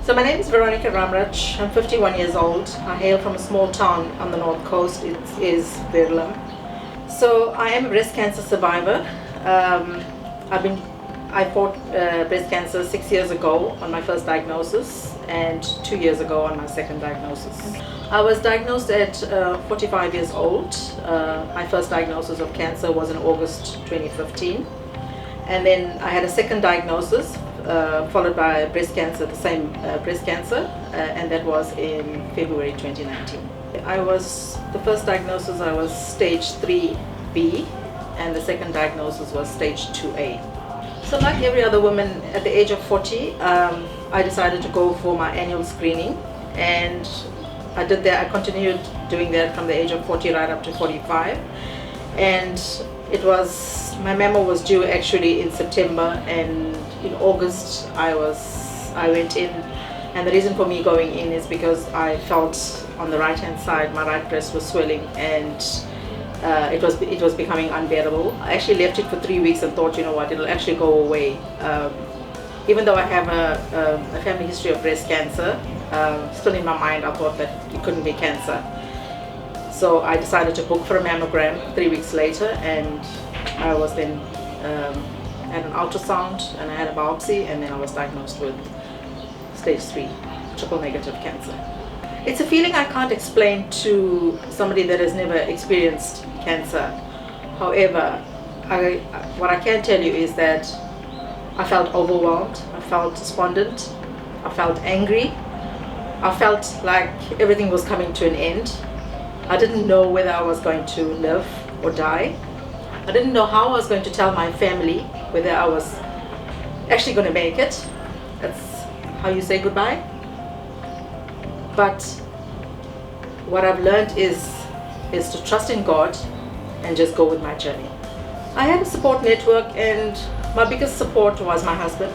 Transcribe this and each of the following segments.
So my name is Veronica Ramruch. I'm 51 years old. I hail from a small town on the north coast. It is Verulam. So I am a breast cancer survivor. I fought breast cancer 6 years ago on my first diagnosis and 2 years ago on my second diagnosis. I was diagnosed at 45 years old. My first diagnosis of cancer was in August 2015. And then I had a second diagnosis followed by breast cancer, the same breast cancer, and that was in February 2019. The first diagnosis I was stage 3B and the second diagnosis was stage 2A. So like every other woman at the age of 40, I decided to go for my annual screening, and I did that. I continued doing that from the age of 40 right up to 45, and my mammo was due actually in September, and in August I went in, and the reason for me going in is because I felt on the right hand side my right breast was swelling, and it was becoming unbearable. I actually left it for 3 weeks and thought, you know what, it'll actually go away. Even though I have a family history of breast cancer, still in my mind I thought that it couldn't be cancer. So I decided to book for a mammogram 3 weeks later, and I was then had an ultrasound and I had a biopsy, and then I was diagnosed with stage 3 triple negative cancer. It's a feeling I can't explain to somebody that has never experienced cancer. However, what I can tell you is that I felt overwhelmed, I felt despondent, I felt angry, I felt like everything was coming to an end. I didn't know whether I was going to live or die. I didn't know how I was going to tell my family whether I was actually going to make it. That's how you say goodbye. But what I've learned is to trust in God and just go with my journey. I had a support network, and my biggest support was my husband.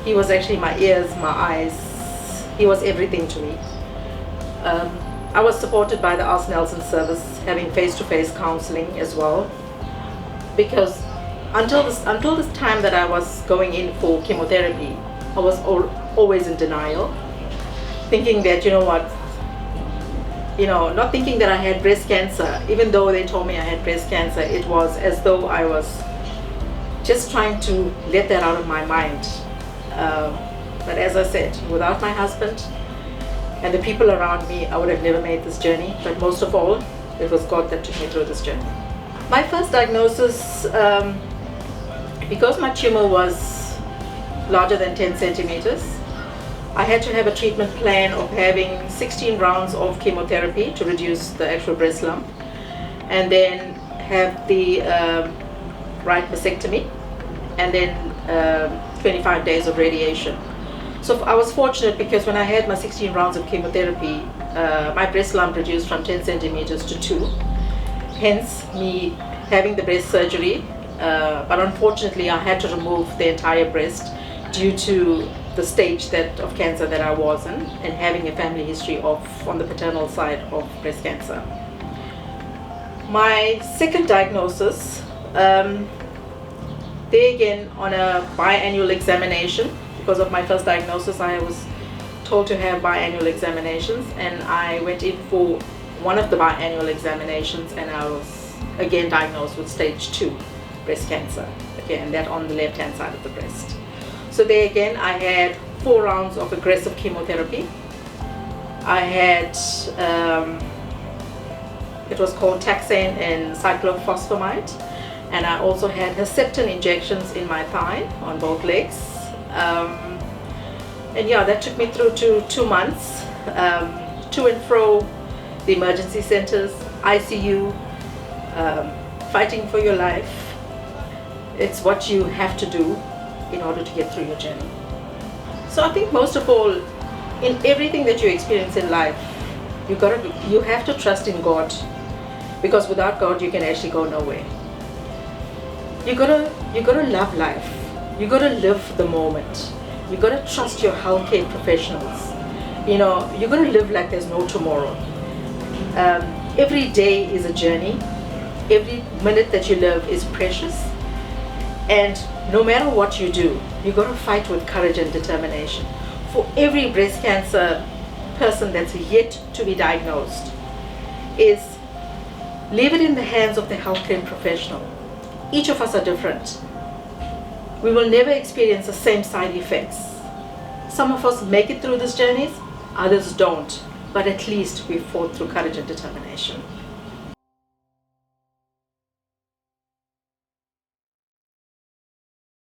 He was actually my ears, my eyes. He was everything to me. I was supported by the Ask Nelson service, having face-to-face counseling as well, because until this time that I was going in for chemotherapy, I was always in denial, thinking that, you know what, not thinking that I had breast cancer. Even though they told me I had breast cancer, it was as though I was just trying to let that out of my mind. But as I said, without my husband and the people around me, I would have never made this journey. But most of all, it was God that took me through this journey. My first diagnosis, because my tumor was larger than 10 centimeters, I had to have a treatment plan of having 16 rounds of chemotherapy to reduce the actual breast lump, and then have the right mastectomy, and then 25 days of radiation. So I was fortunate because when I had my 16 rounds of chemotherapy, my breast lump reduced from 10 centimeters to 2, hence me having the breast surgery. But unfortunately I had to remove the entire breast due to the stage of cancer that I was in, and having a family history on the paternal side of breast cancer. My second diagnosis, there again on a biannual examination. Because of my first diagnosis, I was told to have biannual examinations, and I went in for one of the biannual examinations, and I was again diagnosed with stage 2 breast cancer, and that on the left hand side of the breast. So there again I had 4 rounds of aggressive chemotherapy. I had it was called taxane and cyclophosphamide, and I also had Herceptin injections in my thigh on both legs. And yeah, that took me through to 2 months, to and fro the emergency centers, ICU, fighting for your life. It's what you have to do in order to get through your journey. So I think most of all, in everything that you experience in life, you have to trust in God, because without God you can actually go nowhere. You gotta love life. You gotta live the moment. You gotta trust your healthcare professionals. You gotta live like there's no tomorrow. Every day is a journey. Every minute that you live is precious. And no matter what you do, you got to fight with courage and determination. for every breast cancer person that's yet to be diagnosed is leave it in the hands of the healthcare professional. Each of us are different. We will never experience the same side effects. Some of us make it through these journeys, others don't, but at least we fought through courage and determination.